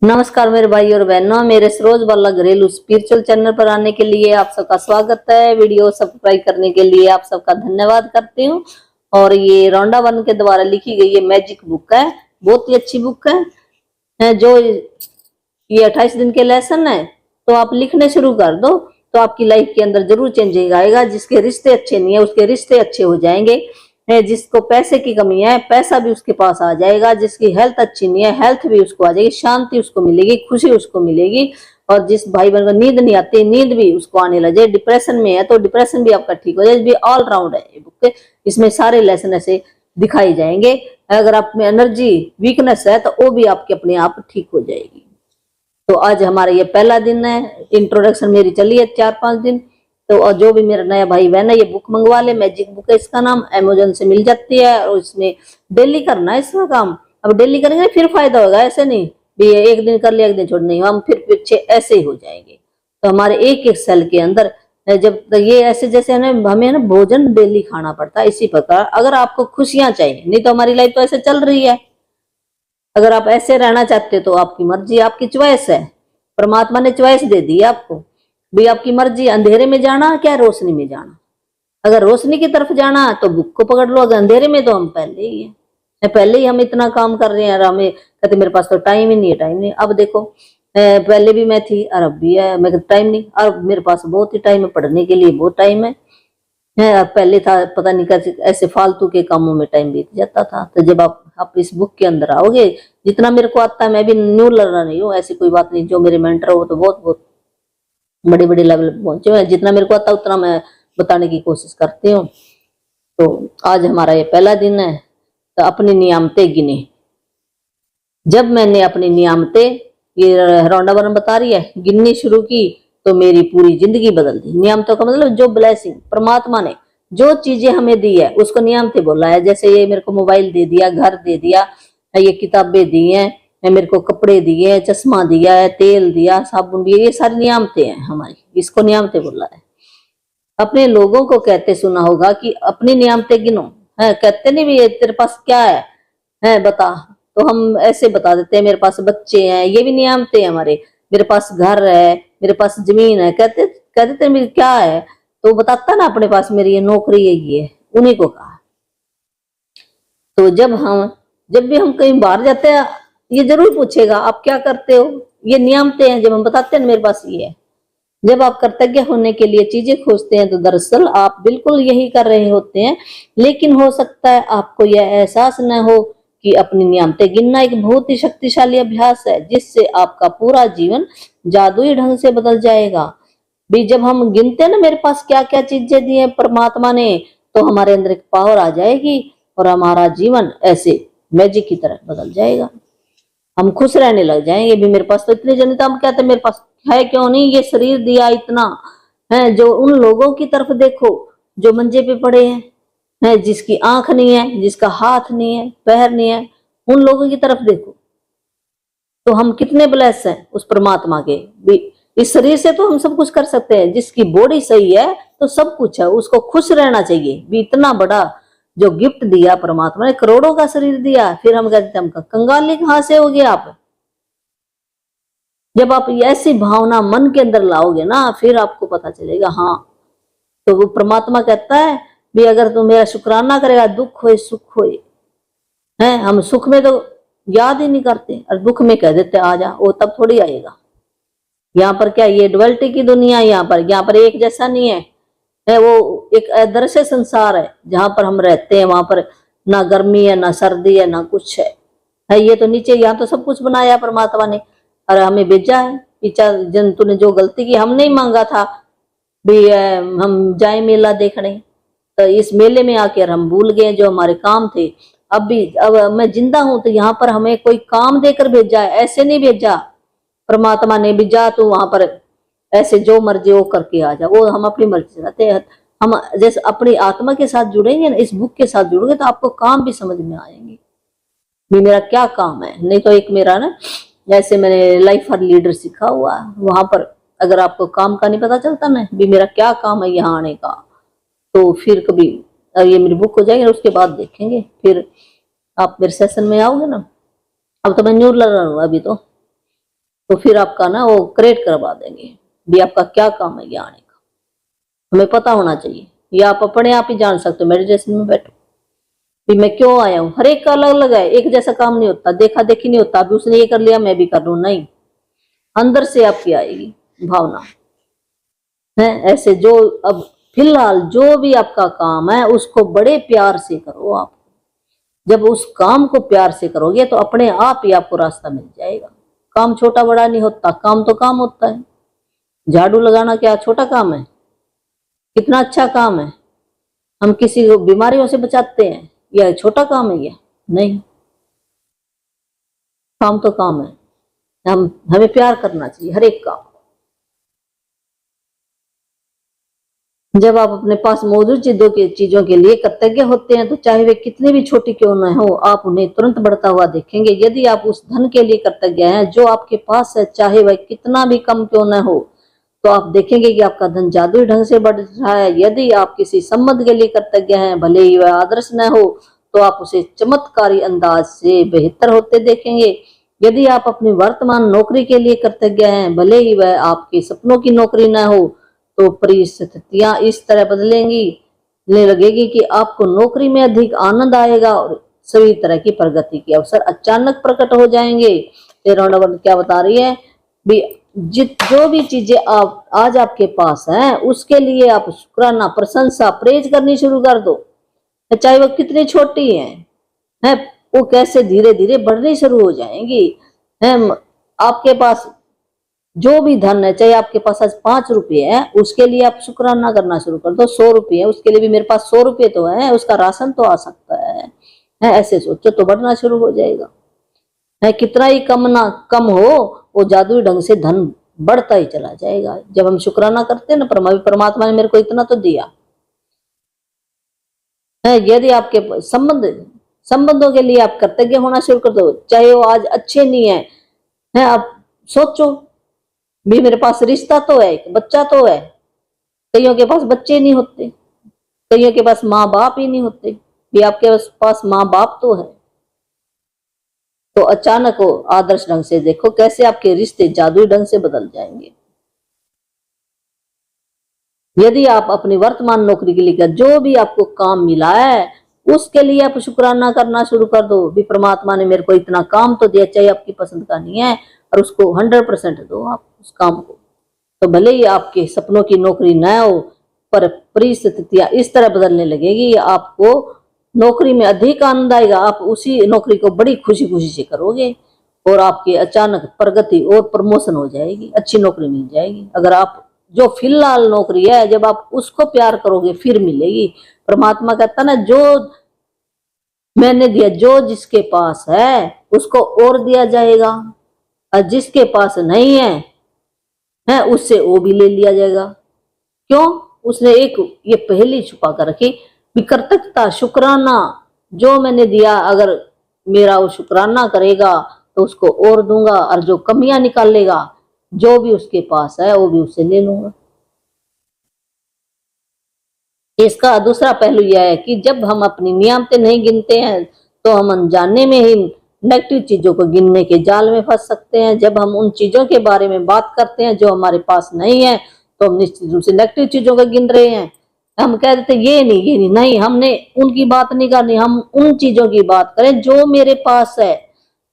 नमस्कार मेरे भाई और बहनों, मेरे सरोज वाला घरेलू स्पिरिचुअल चैनल पर आने के लिए आप सबका स्वागत है। वीडियो सब्सक्राइब करने के लिए आप सबका धन्यवाद करती हूँ। और ये रौंडा वन के द्वारा लिखी गई ये मैजिक बुक है, बहुत ही अच्छी बुक है। जो ये 28 दिन के लेसन है, तो आप लिखने शुरू कर दो तो आपकी लाइफ के अंदर जरूर चेंजिंग आएगा। जिसके रिश्ते अच्छे नहीं है उसके रिश्ते अच्छे हो जाएंगे। जिसको पैसे की कमी है पैसा भी उसके पास आ जाएगा। जिसकी हेल्थ अच्छी नहीं है हेल्थ भी उसको आ जाएगी, शांति उसको मिलेगी, खुशी उसको मिलेगी। और जिस भाई बहन को नींद नहीं आती नींद भी उसको आने लगे, डिप्रेशन में है तो डिप्रेशन भी आपका ठीक हो जाए। भी ऑल राउंड है ये बुक, इसमें सारे लेसन ऐसे दिखाई जाएंगे। अगर आप में एनर्जी वीकनेस है तो वो भी आपके अपने आप ठीक हो जाएगी। तो आज हमारा ये पहला दिन है, इंट्रोडक्शन मेरी चली है 4-5 दिन। तो और जो भी मेरा नया भाई बहन है ये बुक मंगवा ले, मैजिक बुक है इसका नाम, अमेजोन से मिल जाती है। और इसमें डेली करना है इसका काम। अब डेली करेंगे फिर फायदा होगा, ऐसे नहीं भी एक दिन कर लिया एक दिन छोड़, नहीं हम फिर पीछे ऐसे ही हो जाएंगे। तो हमारे एक एक सेल के अंदर जब तक ये ऐसे जैसे हमें ना भोजन डेली खाना पड़ता है, इसी प्रकार अगर आपको खुशियां चाहिए, नहीं तो हमारी लाइफ तो ऐसे चल रही है। अगर आप ऐसे रहना चाहते तो आपकी मर्जी, आपकी च्वाइस है। परमात्मा ने च्वाइस दे दी आपको भी, आपकी मर्जी अंधेरे में जाना क्या रोशनी में जाना। अगर रोशनी की तरफ जाना तो बुक को पकड़ लो, अगर अंधेरे में तो हम पहले ही है, पहले ही हम इतना काम कर रहे हैं। और हमें कहते मेरे पास तो टाइम ही नहीं है, टाइम नहीं। अब देखो पहले भी मैं थी और अब भी है, मेरे टाइम नहीं। और मेरे पास बहुत ही टाइम है, पढ़ने के लिए बहुत टाइम है। पहले था पता नहीं कैसे ऐसे फालतू के कामों में टाइम बीत जाता था। तो जब आप इस बुक के अंदर आओगे, जितना मेरे को आता है, मैं भी न्यू लर्नर नहीं हूँ, ऐसी कोई बात नहीं। जो मेरे मेंटर हो तो बहुत बहुत बड़े बड़े लेवल पे पहुंचे हुए हैं। जितना मेरे को आता है उतना मैं बताने की कोशिश करती हूँ। तो आज हमारा ये पहला दिन है। तो अपनी नियामतें गिने। जब मैंने अपनी नियामतें, ये रौंडा वन बता रही है, गिननी शुरू की तो मेरी पूरी जिंदगी बदल दी। नियामतों का मतलब जो ब्लेसिंग परमात्मा ने जो चीजें हमें दी है उसको नियामतें बोला है। जैसे ये मेरे को मोबाइल दे दिया, घर दे दिया, ये किताबें दी हैं, मेरे को कपड़े दिए, चश्मा दिया है, तेल दिया, साबुन दिया, ये सारी नियामतें हैं हमारी, इसको नियामतें बोला है। अपने लोगों को कहते सुना होगा कि अपनी नियामतें गिनो, है कहते नहीं भी तेरे पास क्या है बता। तो हम ऐसे बता देते हैं मेरे पास बच्चे हैं, ये भी नियामतें हैं हमारे। मेरे पास घर है, मेरे पास जमीन है, कहते कहते मेरी क्या है, तो बताता ना अपने पास मेरी ये नौकरी है, ये उन्हीं को कहा। तो जब भी हम कहीं बाहर जाते हैं ये जरूर पूछेगा आप क्या करते हो। ये नियामतें हैं। जब हम बताते हैं मेरे पास ये है। जब आप कृतज्ञ होने के लिए चीजें खोजते हैं तो दरअसल आप बिल्कुल यही कर रहे होते हैं। लेकिन हो सकता है आपको यह एहसास न हो कि अपनी नियामतें गिनना एक बहुत ही शक्तिशाली अभ्यास है, जिससे आपका पूरा जीवन जादुई ढंग से बदल जाएगा। भी जब हम गिनते हैं ना मेरे पास क्या क्या चीजें दी है परमात्मा ने, तो हमारे अंदर एक पावर आ जाएगी और हमारा जीवन ऐसे मैजिक की तरह बदल जाएगा। हम खुश रहने लग जाएंगे। भी मेरे पास तो इतनी जनता, हम कहते हैं मेरे पास है क्यों नहीं, ये शरीर दिया इतना है। जो उन लोगों की तरफ देखो जो मंजे पे पड़े हैं, जिसकी आंख नहीं है, जिसका हाथ नहीं है, पैर नहीं है, उन लोगों की तरफ देखो। तो हम कितने ब्लेस हैं उस परमात्मा के। इस शरीर से तो हम सब कुछ कर सकते हैं। जिसकी बॉडी सही है तो सब कुछ है, उसको खुश रहना चाहिए। भी इतना बड़ा जो गिफ्ट दिया परमात्मा ने, करोड़ों का शरीर दिया, फिर हम कहते हैं हम कंगाली कहां से हो गए आप। जब आप ऐसी भावना मन के अंदर लाओगे ना, फिर आपको पता चलेगा। हाँ, तो वो परमात्मा कहता है भी अगर तुम मेरा शुक्राना करेगा, दुख होए सुख होए, है हम सुख में तो याद ही नहीं करते और दुख में कह देते आ जा, वो तब थोड़ी आएगा। यहाँ पर क्या ये डुअलिटी की दुनिया, यहाँ पर एक जैसा नहीं है वो एक अदृश्य संसार है। जहां पर हम रहते हैं वहां पर ना गर्मी है, ना सर्दी है, ना कुछ है ये तो नीचे। यहाँ तो सब कुछ बनाया परमात्मा ने और हमें भेजा है। पीछा जंतु ने जो गलती की, हम नहीं मांगा था भी हम जाए मेला देखने, तो इस मेले में आकर हम भूल गए जो हमारे काम थे। अब मैं जिंदा हूं तो यहाँ पर हमें कोई काम देकर भेजा है, ऐसे नहीं भेजा परमात्मा ने भी जा तू वहां पर ऐसे जो मर्जी वो करके आ जा। वो हम अपनी मर्जी से रहते हैं। हम जैसे अपनी आत्मा के साथ जुड़ेंगे ना, इस बुक के साथ जुड़ोगे तो आपको काम भी समझ में आएंगे भी मेरा क्या काम है। नहीं तो एक मेरा ना, जैसे मैंने लाइफ फॉर लीडर सीखा हुआ, वहां पर अगर आपको काम का नहीं पता चलता ना भी मेरा क्या काम है यहाँ आने का, तो फिर कभी अब ये मेरी बुक हो जाएगी उसके बाद देखेंगे। फिर आप मेरे सेशन में आओगे ना। अब तो मैं न्यू लर्नर हूँ अभी तो, तो फिर आपका ना वो क्रिएट करवा देंगे भी आपका क्या काम है ये आने का, हमें पता होना चाहिए। या आप अपने आप ही जान सकते हो मेडिटेशन में बैठो भी मैं क्यों आया हूँ। हर एक का अलग अलग है, एक जैसा काम नहीं होता, देखा देखी नहीं होता अभी उसने ये कर लिया मैं भी कर लूं, नहीं, अंदर से आपकी आएगी भावना है ऐसे। जो अब फिलहाल जो भी आपका काम है उसको बड़े प्यार से करो आप। जब उस काम को प्यार से करोगे तो अपने आप ही आपको रास्ता मिल जाएगा। काम छोटा बड़ा नहीं होता, काम तो काम होता है। झाड़ू लगाना क्या छोटा काम है? कितना अच्छा काम है। हम किसी को बीमारियों से बचाते हैं, यह छोटा काम है? यह नहीं, काम तो काम है। हमें प्यार करना चाहिए हर एक काम। जब आप अपने पास मौजूद चीजों के लिए कृतज्ञ होते हैं तो चाहे वे कितनी भी छोटी क्यों न हो, आप उन्हें तुरंत बढ़ता हुआ देखेंगे। यदि आप उस धन के लिए कृतज्ञ हैं जो आपके पास है, चाहे वह कितना भी कम क्यों न हो, तो आप देखेंगे कि आपका धन जादुई ढंग से बढ़ रहा है। यदि आप किसी संबंध के लिए कृतज्ञ हैं, भले ही वह आदर्श न हो, तो आप उसे चमत्कारी अंदाज से बेहतर होते देखेंगे। यदि आप अपनी वर्तमान नौकरी के लिए कृतज्ञ हैं, भले ही वह आपके सपनों की नौकरी न हो, तो परिस्थितियां इस तरह बदलेंगी लगेगी कि आपको नौकरी में अधिक आनंद आएगा और सभी तरह की प्रगति के अवसर अचानक प्रकट हो जाएंगे। 13 नंबर क्या बता रही है भी, जो भी चीजें आप आज आपके पास हैं उसके लिए आप शुक्राना, प्रशंसा, प्रेज करनी शुरू कर दो, चाहे वो कितनी छोटी है वो कैसे धीरे धीरे बढ़नी शुरू हो जाएंगी। है आपके पास जो भी धन है, चाहे आपके पास आज 5 रुपये है, उसके लिए आप शुक्राना करना शुरू कर दो। 100 रुपये है, उसके लिए भी मेरे पास 100 रुपये तो है, उसका राशन तो आ सकता है ऐसे सोचो तो बढ़ना शुरू हो जाएगा। है कितना ही कम हो, वो जादुई ढंग से धन बढ़ता ही चला जाएगा। जब हम शुक्राना करते हैं ना, परमात्मा ने मेरे को इतना तो दिया है। यदि आपके संबंधों के लिए आप कृतज्ञ होना शुरू कर दो, चाहे वो आज अच्छे नहीं है आप सोचो भी मेरे पास रिश्ता तो है, एक बच्चा तो है, कईयों के पास बच्चे नहीं होते, कईयों के पास माँ बाप ही नहीं होते, भी आपके पास माँ बाप तो है। तो अचानक हो आदर्श ढंग से देखो कैसे आपके रिश्ते जादुई ढंग से बदल जाएंगे। यदि आप अपनी वर्तमान नौकरी के लिए जो भी आपको काम मिला है उसके लिए आप शुक्राना करना शुरू कर दो भी परमात्मा ने मेरे को इतना काम तो दिया, चाहे आपकी पसंद का नहीं है, और उसको 100% दो आप उस काम को। तो भले ही आपके सपनों की नौकरी न हो, पर परिस्थितियां इस तरह बदलने लगेगी, आपको नौकरी में अधिक आनंद आएगा, आप उसी नौकरी को बड़ी खुशी खुशी से करोगे और आपकी अचानक प्रगति और प्रमोशन हो जाएगी, अच्छी नौकरी मिल जाएगी। अगर आप जो फिलहाल नौकरी है जब आप उसको प्यार करोगे फिर मिलेगी। परमात्मा कहता ना, जो मैंने दिया, जो जिसके पास है उसको और दिया जाएगा, और जिसके पास नहीं है उससे वो भी ले लिया जाएगा। क्यों? उसने एक ये पहली छुपा कर रखी, कृतज्ञता, शुक्राना, जो मैंने दिया अगर मेरा वो शुक्राना करेगा तो उसको और दूंगा, और जो कमियां निकालेगा जो भी उसके पास है वो भी उससे ले लूंगा। इसका दूसरा पहलू यह है कि जब हम अपनी नियामतें नहीं गिनते हैं तो हम अनजाने में ही नेगेटिव चीजों को गिनने के जाल में फंस सकते हैं। जब हम उन चीजों के बारे में बात करते हैं जो हमारे पास नहीं है तो हम निश्चित रूप से नेगेटिव चीजों को गिन रहे हैं। हम कह देते ये नहीं, हमने उनकी बात नहीं करनी, हम उन चीजों की बात करें जो मेरे पास है।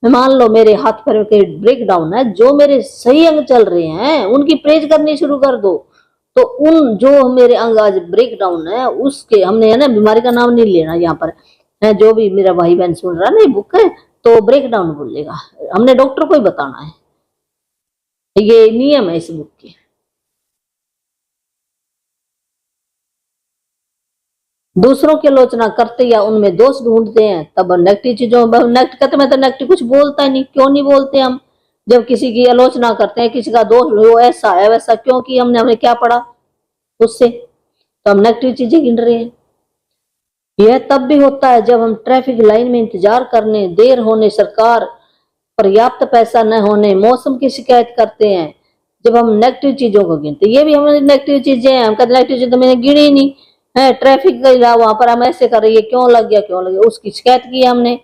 मान लो मेरे हाथ पैर के ब्रेक डाउन है, जो मेरे सही अंग चल रहे हैं उनकी प्रेज करनी शुरू कर दो। तो उन जो मेरे अंग आज ब्रेक डाउन है उसके, हमने है ना बीमारी का नाम नहीं लेना यहाँ पर है, जो भी मेरा भाई बहन सुन रहा है ना बुक है तो ब्रेक डाउन बोलेगा, हमने डॉक्टर को ही बताना है, ये नियम है इस बुक के। दूसरों की आलोचना करते या उनमें दोष ढूंढते हैं तब नेगेटिव चीजों नेगेटिव कहते, मैं तो नेगेटिव कुछ बोलता ही नहीं। क्यों नहीं बोलते हम? जब किसी की आलोचना करते हैं, किसी का दोष वो ऐसा है वैसा, क्योंकि हमने क्या पढ़ा उससे, तो हम नेगेटिव चीजें गिन रहे हैं। यह तब भी होता है जब हम ट्रैफिक लाइन में इंतजार करने, देर होने, सरकार पर्याप्त पैसा न होने, मौसम की शिकायत करते हैं, जब हम नेगेटिव चीजों को गिनते। ये भी हमारी नेगेटिव चीजें हैं, हम कहते नेगेटिव चीजें तो मैंने गिनी ही नहीं है। ट्रैफिक का वहां पर हम ऐसे कर रही है, क्यों लग गया, उसकी शिकायत की हमने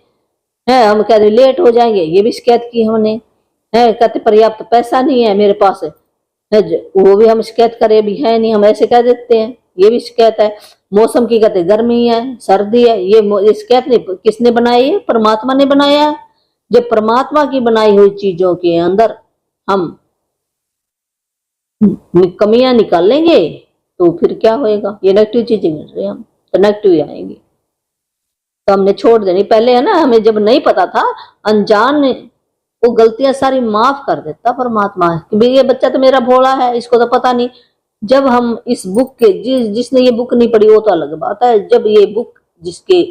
है। हम कहते लेट हो जाएंगे, ये भी शिकायत की हमने है, कहते पर्याप्त पैसा नहीं है मेरे पास है, वो भी हम शिकायत करें, अभी है नहीं, हम ऐसे कह देते हैं, ये भी शिकायत है। मौसम की कहते गर्मी है, सर्दी है, ये शिकायत नहीं, किसने बनाई है? परमात्मा ने बनाया है। जब परमात्मा की बनाई हुई चीजों के अंदर हम कमियां निकाल लेंगे तो फिर क्या होएगा? ये नेगेटिव चीजें मिल रही है, हम तो नेगेटिव ही आएंगी, तो हमने छोड़ देनी। पहले है ना, हमें जब नहीं पता था, अनजान वो गलतियां सारी माफ कर देता परमात्मा, कि ये बच्चा तो मेरा भोला है, इसको तो पता नहीं। जब हम इस बुक के जिसने ये बुक नहीं पढ़ी वो तो अलग बात है, जब ये बुक जिसके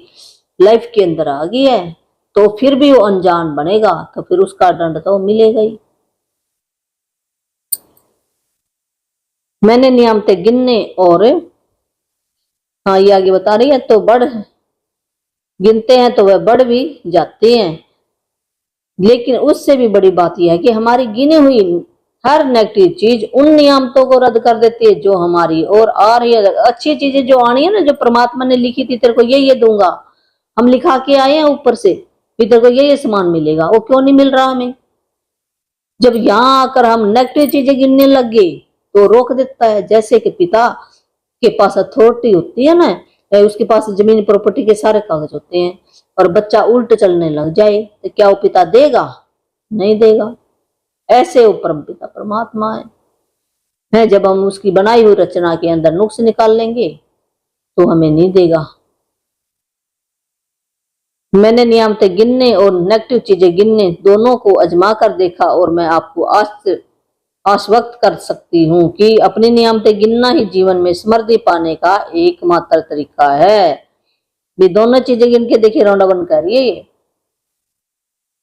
लाइफ के अंदर आ गई है तो फिर भी वो अनजान बनेगा, तो फिर उसका दंड तो मिलेगा ही। मैंने नियामते गिनने और, हाँ ये आगे बता रही है, तो बढ़ गिनते हैं तो वह बढ़ भी जाते हैं, लेकिन उससे भी बड़ी बात यह है कि हमारी गिनी हुई हर नेगेटिव चीज उन नियामतों को रद्द कर देती है जो हमारी और आ रही है। अच्छी चीजें जो आनी है ना, जो परमात्मा ने लिखी थी, तेरे को ये दूंगा, हम लिखा के आए हैं ऊपर से, फिर तेरे को ये सामान मिलेगा, वो क्यों नहीं मिल रहा हमें? जब यहाँ आकर हम नेगेटिव चीजें गिनने लग गए तो रोक देता है। जैसे कि पिता के पास अथॉरिटी होती है ना, उसके पास जमीन प्रॉपर्टी के सारे कागज होते हैं, और बच्चा उल्ट चलने लग जाए तो क्या वो पिता देगा? नहीं देगा। ऐसे वो परम पिता परमात्मा है, जब हम उसकी बनाई हुई रचना के अंदर नुक्स निकाल लेंगे तो हमें नहीं देगा। मैंने नियामतें गिनने और नेगेटिव चीजें गिनने दोनों को अजमा कर देखा, और मैं आपको आश्वस्त कर सकती हूँ कि अपनी नियामतें गिनना ही जीवन में समृद्धि पाने का एकमात्र तरीका है। भी दोनों चीजें गिन के देखिए, राउंड वन कर रही है।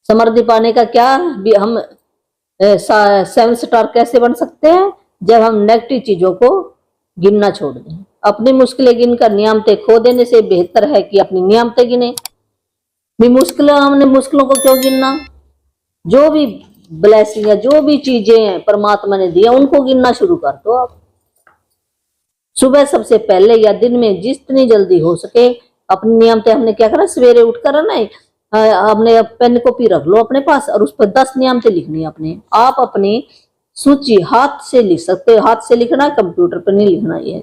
समृद्धि पाने का क्या, भी हम 7 स्टार कैसे बन सकते हैं? जब हम नेगेटिव चीजों को गिनना छोड़ दें। अपनी मुश्किलें गिनकर नियामतें खो देने से बेहतर है कि अपनी नियामतें गिने। भी हमने मुश्किलों को क्यों गिनना? जो भी ब्लेसिंग है, जो भी चीजें हैं परमात्मा ने दिया, उनको गिनना शुरू कर दो आप। सुबह सबसे पहले या दिन में जितनी जल्दी हो सके अपनी नियमतें, हमने क्या करा, सवेरे उठकर ना अपने पेन कॉपी रख लो अपने पास, और उस पर 10 नियमतें लिखनी है अपने। आप अपनी सूची हाथ से लिख सकते हो, हाथ से लिखना, कंप्यूटर पर नहीं लिखना है,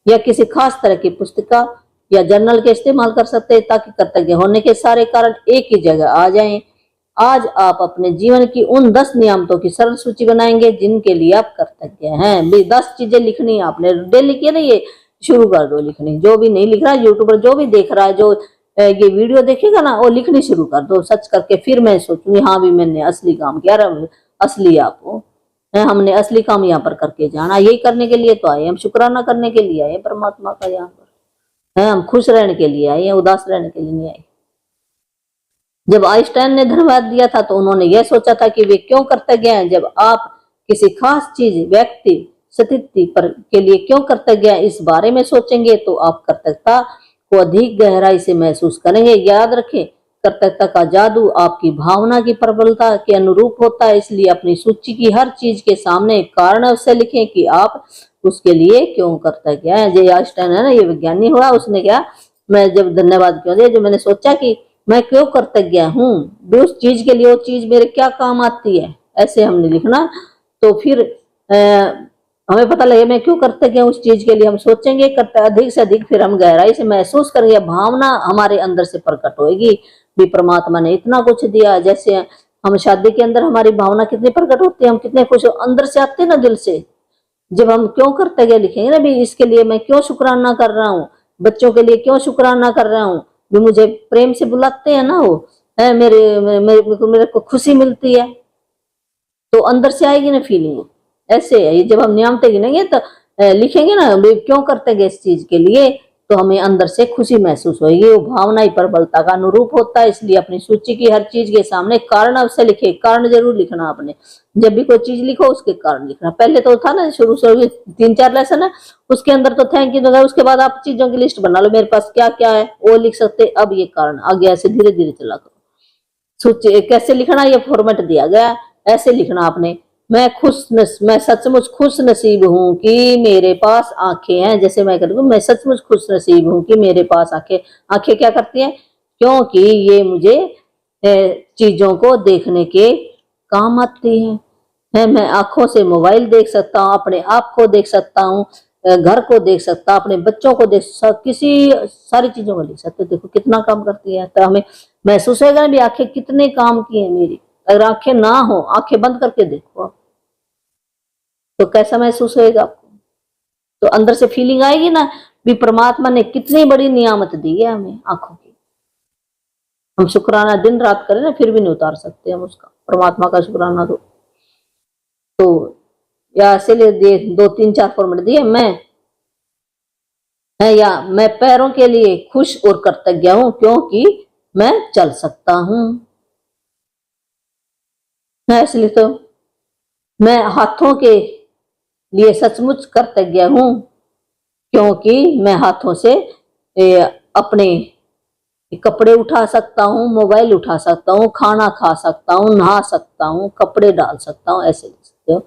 या किसी खास तरह की पुस्तिका या जर्नल के इस्तेमाल कर सकते हैं, ताकि कृतज्ञ होने के सारे कारण एक ही जगह आ जाएं। आज आप अपने जीवन की उन 10 नियामतों की सरल सूची बनाएंगे जिनके लिए आप कृतज्ञ हैं। 10 चीजें लिखनी है आपने, डेली की ना, ये शुरू कर दो लिखनी। जो भी नहीं लिख रहा है, यूट्यूब पर जो भी देख रहा है, जो ये वीडियो देखेगा ना, वो लिखनी शुरू कर दो सर्च करके। फिर मैं सोचूंगी हाँ भी मैंने असली काम किया, असली आपको हमने असली काम यहाँ पर करके जाना। यही करने के लिए तो आए, हम शुक्राना करने के लिए आए परमात्मा का यहाँ पर है, हम खुश रहने के लिए आए, उदास रहने के लिए नहीं आए। जब आइंस्टाइन ने धन्यवाद दिया था तो उन्होंने यह सोचा था कि वे क्यों कृतज्ञ हैं। जब आप किसी खास चीज, व्यक्ति, स्थिति पर के लिए क्यों कृतज्ञ हैं, इस बारे में सोचेंगे तो आप कृतज्ञता को अधिक गहराई से महसूस करेंगे। याद रखें, कृतज्ञता का जादू आपकी भावना की प्रबलता के अनुरूप होता है। इसलिए अपनी सूची की हर चीज के सामने कारण अवश्य लिखें कि आप उसके लिए क्यों कृतज्ञ हैं। जो आइंस्टाइन है ना, ये विज्ञानी हुआ, उसने क्या, मैं जब धन्यवाद क्यों दिया, जो मैंने सोचा कि मैं क्यों कृतज्ञ हूँ उस चीज के लिए, वो चीज मेरे क्या काम आती है, ऐसे हमने लिखना। तो फिर हमें पता लगे मैं क्यों कृतज्ञ हूँ उस चीज के लिए, हम सोचेंगे अधिक से अधिक, फिर हम गहराई से महसूस करेंगे, भावना हमारे अंदर से प्रकट होगी भी परमात्मा ने इतना कुछ दिया। जैसे हम शादी के अंदर हमारी भावना कितनी प्रकट होती है, हम कितने खुश अंदर से आते हैं ना, दिल से। जब हम क्यों कृतज्ञ लिखेंगे ना भी, इसके लिए मैं क्यों शुक्राना कर रहा हूँ, बच्चों के लिए क्यों शुक्राना कर रहा हूँ, भी मुझे प्रेम से बुलाते हैं ना, वो है मेरे को खुशी मिलती है, तो अंदर से आएगी ना फीलिंग। ऐसे है, जब हम नियमते गिनेंगे तो लिखेंगे ना क्यों करते हैं इस चीज के लिए, तो हमें अंदर से खुशी महसूस होगी। वो भावना ही प्रबलता का अनुरूप होता है। इसलिए अपनी सूची की हर चीज के सामने कारण अवश्य लिखे, कारण जरूर लिखना आपने। जब भी कोई चीज लिखो उसके कारण लिखना। पहले तो था ना शुरू से 3-4 लेसन है, उसके अंदर तो थैंक यू, उसके बाद आप चीजों की लिस्ट बना लो, मेरे पास क्या क्या है वो लिख सकते। अब ये कारण आगे ऐसे धीरे धीरे चला करो। सूची कैसे लिखना, ये फॉर्मेट दिया गया, ऐसे लिखना आपने। मैं सचमुच खुश नसीब हूँ कि मेरे पास आंखें हैं। जैसे मैं कहती हूँ, मैं सचमुच खुश नसीब हूँ कि मेरे पास आंखें। आंखें क्या करती हैं? क्योंकि ये मुझे चीजों को देखने के काम आती है। मैं आंखों से मोबाइल देख सकता हूँ, अपने आप को देख सकता हूँ, घर को देख सकता, अपने बच्चों को देख सकता, किसी सारी चीजों को देख सकते। देखो कितना काम करती है। तो हमें महसूस होगा ना भी आंखें कितने काम की है मेरी। अगर आंखें ना हो, आंखें बंद करके देखो आप, तो कैसा महसूस होएगा आपको। तो अंदर से फीलिंग आएगी ना भी परमात्मा ने कितनी बड़ी नियामत दी है हमें आंखों की। हम शुक्राना दिन रात करें ना फिर भी नहीं उतार सकते हम उसका, परमात्मा का शुक्राना। तो या इसीलिए दे 2 3 4 फॉर्मेट दिए। मैं है या मैं पैरों के लिए खुश और कृतज्ञ हूं क्योंकि मैं चल सकता हूं। इसलिए तो मैं हाथों के लिए सचमुच कृतज्ञ हूं क्योंकि मैं हाथों से अपने कपड़े उठा सकता हूँ, मोबाइल उठा सकता हूँ, खाना खा सकता हूँ, नहा सकता हूँ, कपड़े डाल सकता हूँ। ऐसे लिख सकते हो।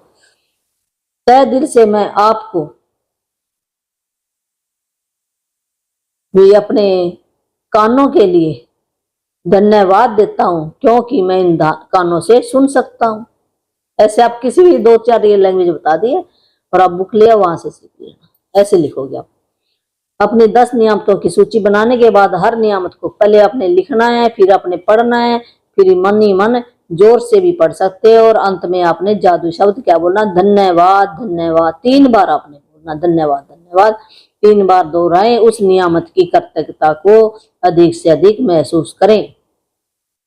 तय दिल से मैं आपको भी अपने कानों के लिए धन्यवाद देता हूं क्योंकि मैं इन कानों से सुन सकता हूं। ऐसे आप किसी भी 2 4 ये लैंग्वेज बता दिए और आप बुक लिया वहां से सीख लेना। ऐसे लिखोगे आप। अपनी 10 नियामतों की सूची बनाने के बाद हर नियामत को पहले आपने लिखना है, फिर आपने पढ़ना है, फिर मन ही मन जोर से भी पढ़ सकते हो। और अंत में आपने जादू शब्द क्या बोलना, धन्यवाद धन्यवाद। 3 बार आपने बोलना धन्यवाद धन्यवाद। 3 बार दोहराएं। उस नियामत की कृतज्ञता को अधिक से अधिक महसूस करें।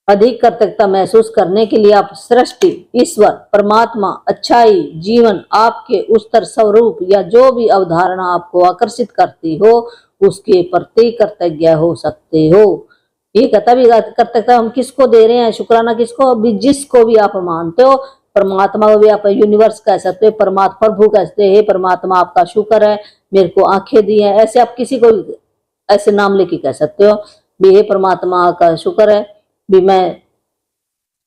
अधिक कृतज्ञता महसूस करने के लिए आप सृष्टि, ईश्वर, परमात्मा, अच्छाई, जीवन, आपके उच्चतर स्वरूप या जो भी अवधारणा आपको आकर्षित करती हो उसके प्रति कृतज्ञ हो सकते हो। ये कहता भी कृतज्ञता हम किसको दे रहे हैं, शुक्राना किसको भी, जिसको भी आप मानते हो। परमात्मा को भी आप यूनिवर्स कह सकते हो, परमात्मा प्रभु कहते हैं, परमात्मा आपका शुक्र है मेरे को आंखें दी है। ऐसे आप किसी को ऐसे नाम लेके कह सकते हो भी हे परमात्मा का शुक्र है भी मैं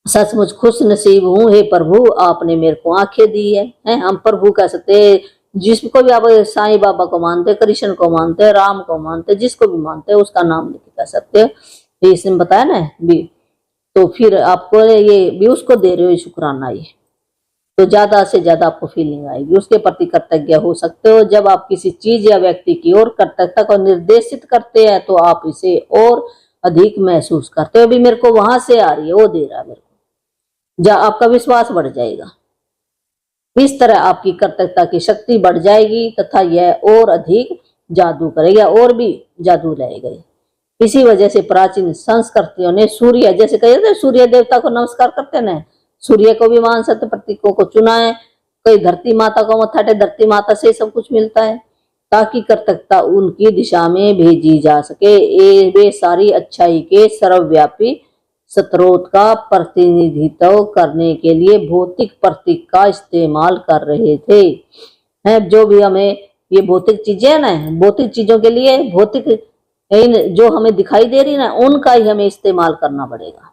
सचमुच खुश नसीब हूँ। हे प्रभु आपने मेरे को आंखें दी है। हम प्रभु कह सकते हैं जिसको भी आप, साईं बाबा को मानते, कृष्ण को मानते, राम को मानते, जिसको भी मानते उसका नाम लेके कह सकते हैं। इसने बताया ना भी। तो फिर आपको ये भी उसको दे रहे हो शुक्राना, ये तो ज्यादा से ज्यादा आपको फीलिंग आएगी, उसके प्रति कृतज्ञ हो सकते हो। जब आप किसी चीज या व्यक्ति की ओर कृतज्ञता को निर्देशित करते हैं तो आप इसे और अधिक महसूस करते हो। अभी मेरे को वहां से आ रही है, वो दे रहा है मेरे को, जा आपका विश्वास बढ़ जाएगा। इस तरह आपकी कृतज्ञता की शक्ति बढ़ जाएगी तथा यह और अधिक जादू करेगा और भी जादू लाएगा। इसी वजह से प्राचीन संस्कृतियों ने सूर्य, जैसे कहे थे सूर्य देवता को नमस्कार करते ना, सूर्य को भी मान सकते, प्रतीकों को चुना है। कई धरती माता को मत्था, धरती माता से सब कुछ मिलता है ताकि कृतज्ञता उनकी दिशा में भेजी जा सके। वे सारी अच्छाई के सर्वव्यापी स्रोत का प्रतिनिधित्व करने के लिए भौतिक प्रतीक का इस्तेमाल कर रहे थे। हैं जो भी हमें ये भौतिक चीजें ना, भौतिक चीजों के लिए भौतिक जो हमें दिखाई दे रही ना उनका ही हमें इस्तेमाल करना पड़ेगा।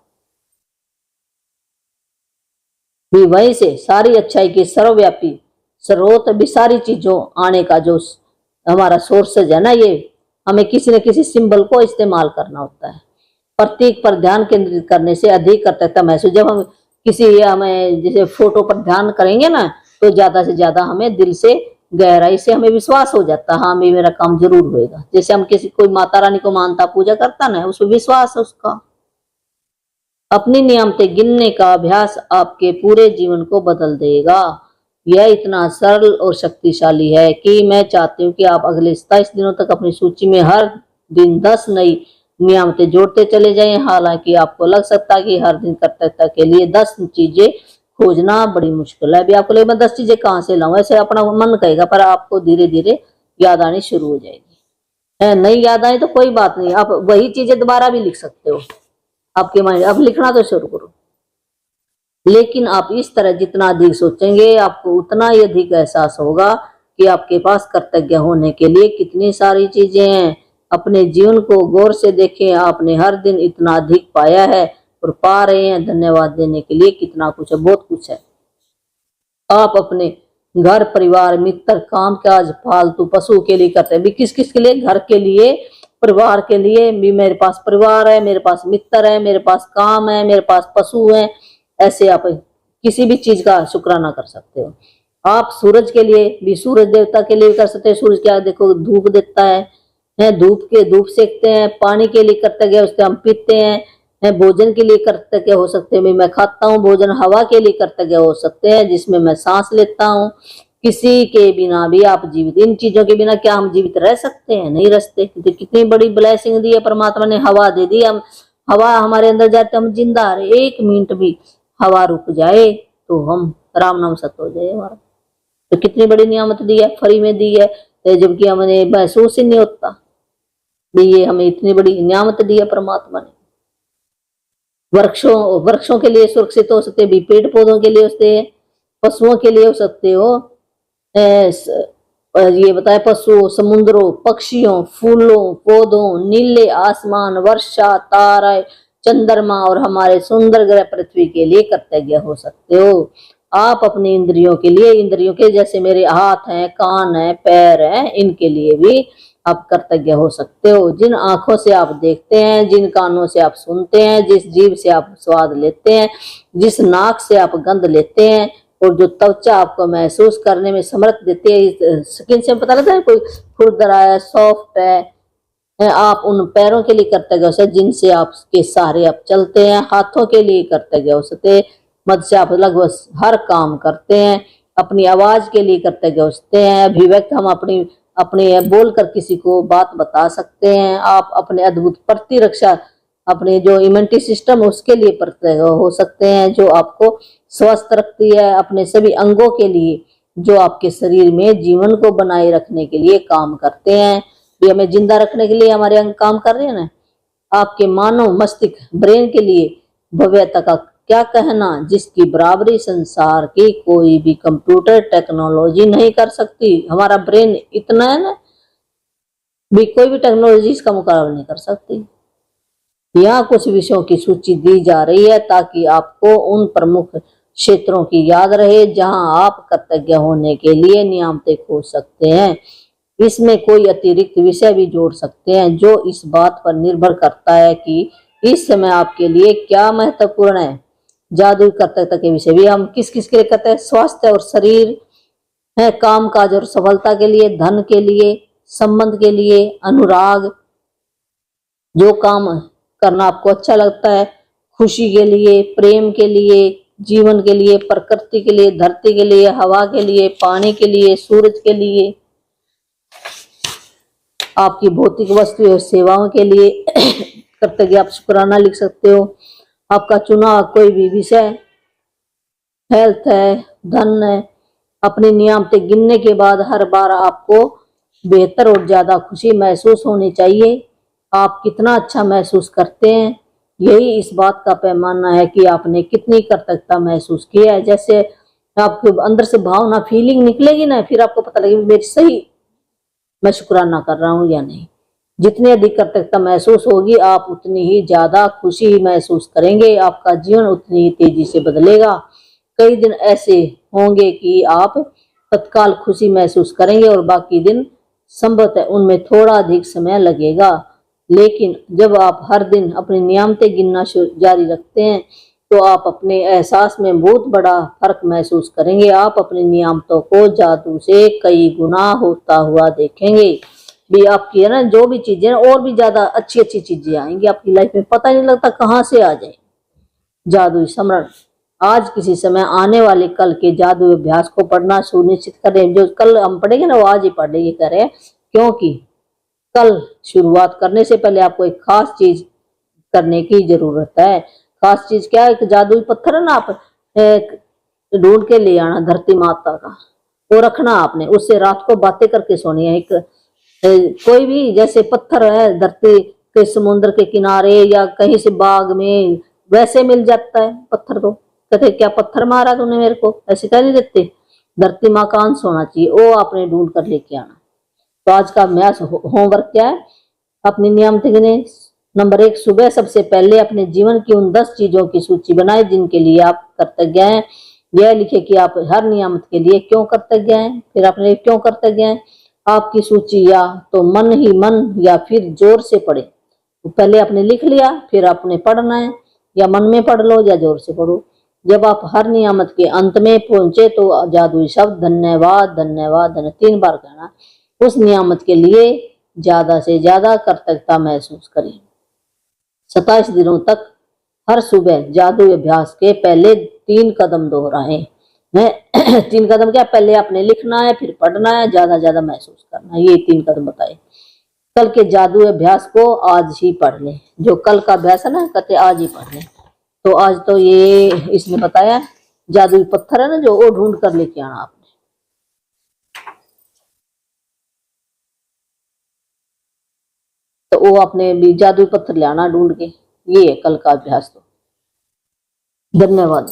भी वहीं से सारी अच्छाई की सर्वव्यापी स्रोत भी सारी चीजों आने का जो हमारा सोर्सेज है ना, ये हमें किसी न किसी सिंबल को इस्तेमाल करना होता है। प्रतीक पर ध्यान केंद्रित करने से अधिक कृतज्ञता महसूस। जब हम किसी हमें जैसे फोटो पर ध्यान करेंगे ना तो ज्यादा से ज्यादा हमें दिल से गहराई से हमें विश्वास हो जाता है, हाँ भी मेरा काम जरूर होएगा। जैसे हम किसी कोई माता रानी को मानता, पूजा करता ना, उसमें विश्वास है उसका। अपनी नियमतें गिनने का अभ्यास आपके पूरे जीवन को बदल देगा। यह इतना सरल और शक्तिशाली है कि मैं चाहती हूँ कि आप अगले 27 दिनों तक अपनी सूची में हर दिन 10 नई नियमतें जोड़ते चले जाएं। हालांकि आपको लग सकता है कि हर दिन कृतज्ञता के लिए 10 चीजें खोजना बड़ी मुश्किल है। अभी आपको लगे मैं 10 चीजें कहाँ से लाऊं, ऐसे अपना मन कहेगा, पर आपको धीरे धीरे याद आनी शुरू हो जाएगी। नहीं याद आए तो कोई बात नहीं, आप वही चीजें दोबारा भी लिख सकते हो आपके माइंड। अब लिखना तो शुरू करो, लेकिन आप इस तरह जितना अधिक सोचेंगे आपको उतना ही अधिक एहसास होगा कि आपके पास कृतज्ञ होने के लिए कितनी सारी चीजें हैं। अपने जीवन को गौर से देखें, आपने हर दिन इतना अधिक पाया है और पा रहे हैं। धन्यवाद देने के लिए कितना कुछ है, बहुत कुछ है। आप अपने घर, परिवार, मित्र, काम काज, फालतू पशु के लिए करते हैं भी, किस किस के लिए, घर के लिए, परिवार के लिए भी। मेरे पास परिवार है, मेरे पास मित्र है, मेरे पास काम है, मेरे पास पशु है। ऐसे आप किसी भी चीज का शुक्राना कर सकते हो। आप सूरज के लिए भी, सूरज देवता के लिए भी कर सकते हैं। सूरज क्या देखो धूप देता है, धूप सेकते हैं। पानी के लिए कृतज्ञ उससे हम पीते हैं। भोजन के लिए कृतज्ञ हो सकते हैं, मैं खाता हूँ भोजन। हवा के लिए कृतज्ञ हो सकते हैं, जिसमें मैं सांस लेता हूँ। किसी के बिना भी आप जीवित, इन चीजों के बिना क्या हम जीवित रह सकते हैं? नहीं रह सकते। कितनी बड़ी ब्लेसिंग दी है परमात्मा ने, हवा दे दी। हम हवा हमारे अंदर जाते हम जिंदा रहे। 1 मिनट भी हवा रुक जाए तो हम राम नाम सत्य हो जाए हमारा। तो कितनी बड़ी नियामत दी है, फ्री में दी है, तो जबकि हमें महसूस ही नहीं होता भी ये हमें इतनी बड़ी नियामत दी है परमात्मा ने। वृक्षों के लिए सुरक्षित हो सकते भी, पेड़ पौधों के लिए होते हैं, पशुओं के लिए हो सकते हो। ये बताए पशुओं, समुद्रों, पक्षियों, फूलों, पौधों, नीले आसमान, वर्षा, तारे, चंद्रमा और हमारे सुंदर ग्रह पृथ्वी के लिए कृतज्ञ हो सकते हो। आप अपनी इंद्रियों के लिए, इंद्रियों के जैसे मेरे हाथ हैं, कान हैं, पैर हैं, इनके लिए भी आप कृतज्ञ हो सकते हो। जिन आंखों से आप देखते हैं, जिन कानों से आप सुनते हैं, जिस जीभ से आप स्वाद लेते हैं, जिस नाक से आप गंध लेते हैं, और जो त्वचा आपको महसूस करने में समर्थ देती है। स्किन से पता लगता है कोई खुरदरा है, सॉफ्ट है। आप उन पैरों के लिए कृतज्ञ हो सकते जिनसे आपके सहारे आप चलते हैं। हाथों के लिए कृतज्ञ हो सकते, मद से आप लगभग हर काम करते हैं। अपनी आवाज के लिए कृतज्ञ हो सकते हैं। अभिव्यक्त हम अपनी अपने बोलकर किसी को बात बता सकते हैं। आप अपने अद्भुत प्रतिरक्षा, अपने जो इम्यूनिटी सिस्टम उसके लिए कृतज्ञ हो सकते हैं, जो आपको स्वस्थ रखती है। अपने सभी अंगों के लिए जो आपके शरीर में जीवन को बनाए रखने के लिए काम करते हैं। ये हमें जिंदा रखने के लिए हमारे अंग काम कर रहे हैं ना। आपके मानव मस्तिष्क ब्रेन के लिए भव्यता का क्या कहना, जिसकी बराबरी संसार की कोई भी कंप्यूटर टेक्नोलॉजी नहीं कर सकती। हमारा ब्रेन इतना है ना, भी कोई भी टेक्नोलॉजी इसका मुकाबला नहीं कर सकती। यहाँ कुछ विषयों की सूची दी जा रही है ताकि आपको उन प्रमुख क्षेत्रों की याद रहे जहां आप कृतज्ञ होने के लिए नियामतें खोज सकते हैं। इसमें कोई अतिरिक्त विषय भी जोड़ सकते हैं, जो इस बात पर निर्भर करता है कि इस समय आपके लिए क्या महत्वपूर्ण है। जादुई कृतज्ञता के विषय भी हम किस किस के लिए करते हैं? स्वास्थ्य और शरीर है, काम काज और सफलता के लिए, धन के लिए, संबंध के लिए, अनुराग, जो काम करना आपको अच्छा लगता है, खुशी के लिए, प्रेम के लिए, जीवन के लिए, प्रकृति के लिए, धरती के लिए, हवा के लिए, पानी के लिए, सूरज के लिए, आपकी भौतिक वस्तु और सेवाओं के लिए कृतज्ञ आप शुक्राना लिख सकते हो। आपका चुना कोई भी विषय, हेल्थ है, धन है, अपनी नियामतें गिनने के बाद हर बार आपको बेहतर और ज्यादा खुशी महसूस होनी चाहिए। आप कितना अच्छा महसूस करते हैं, यही इस बात का पैमाना है कि आपने कितनी कृतज्ञता महसूस किया है। जैसे आपके अंदर से भावना, फीलिंग निकलेगी ना, फिर आपको पता लगेगा मेरी सही मैं शुक्राना कर रहा हूं या नहीं। जितनी अधिक कृतज्ञता महसूस होगी, आप उतनी ही ज्यादा खुशी महसूस करेंगे। आपका जीवन उतनी ही तेजी से बदलेगा। कई दिन ऐसे होंगे कि आप तत्काल खुशी महसूस करेंगे और बाकी दिन संभवतः उनमें थोड़ा अधिक समय लगेगा। लेकिन जब आप हर दिन अपनी नियामतें गिनना जारी रखते हैं, तो आप अपने एहसास में बहुत बड़ा फर्क महसूस करेंगे। आप अपनी नियामतों को जादू से कई गुना होता हुआ देखेंगे। भी आपकी है ना, जो भी चीजें और भी ज्यादा अच्छी अच्छी चीजें आएंगी आपकी लाइफ में, पता ही नहीं लगता कहाँ से आ जाए। जादुई स्मरण, आज किसी समय आने वाले कल के जादू अभ्यास को पढ़ना सुनिश्चित करें। जो कल हम पढ़ेंगे ना, वो आज ही पढ़ेंगे करें, क्योंकि कल शुरुआत करने से पहले आपको एक खास चीज करने की जरूरत है। खास चीज क्या है? एक जादुई पत्थर है ना, आप ढूंढ के ले आना धरती माता का, वो रखना आपने, उससे रात को बातें करके सोनी है। एक कोई भी जैसे पत्थर है धरती के, समुद्र के किनारे या कहीं से बाग में वैसे मिल जाता है पत्थर। तो कहते क्या पत्थर मारा तूने मेरे को, ऐसे कह नहीं देते। धरती माँ का अंश होना चाहिए, वो आपने ढूंढ कर लेके आना। तो आज का मैथ होमवर्क क्या है? अपनी नियमित गिने। नंबर 1, सुबह सबसे पहले अपने जीवन की उन 10 चीजों की सूची बनाए जिनके लिए आप कृतज्ञ हैं। यह लिखे कि आप हर नियामत के लिए क्यों कृतज्ञ हैं, फिर अपने क्यों कृतज्ञ हैं। आपकी सूची या तो मन ही मन या फिर जोर से पढ़े। तो पहले आपने लिख लिया, फिर आपने पढ़ना है, या मन में पढ़ लो या जोर से पढ़ो। जब आप हर नियामत के अंत में पहुंचे तो जादुई शब्द धन्यवाद धन्यवाद धन्यवाद 3 बार कहना। उस नियामत के लिए ज्यादा से ज्यादा कृतज्ञता महसूस करें। 27 दिनों तक हर सुबह जादुई अभ्यास के पहले 3 कदम दोहराएं। 3 कदम क्या, पहले आपने लिखना है, फिर पढ़ना है, ज्यादा महसूस करना है। ये 3 कदम बताए। कल के जादू अभ्यास को आज ही पढ़ लें। जो कल का अभ्यास है ना, कहते आज ही पढ़ लें। तो आज तो ये इसने बताया जादुई पत्थर है ना, जो वो ढूंढ कर लेके आना आपने। तो वो आपने भी जादुई पत्थर ले आना ढूंढ के। ये है कल का अभ्यास। तो धन्यवाद।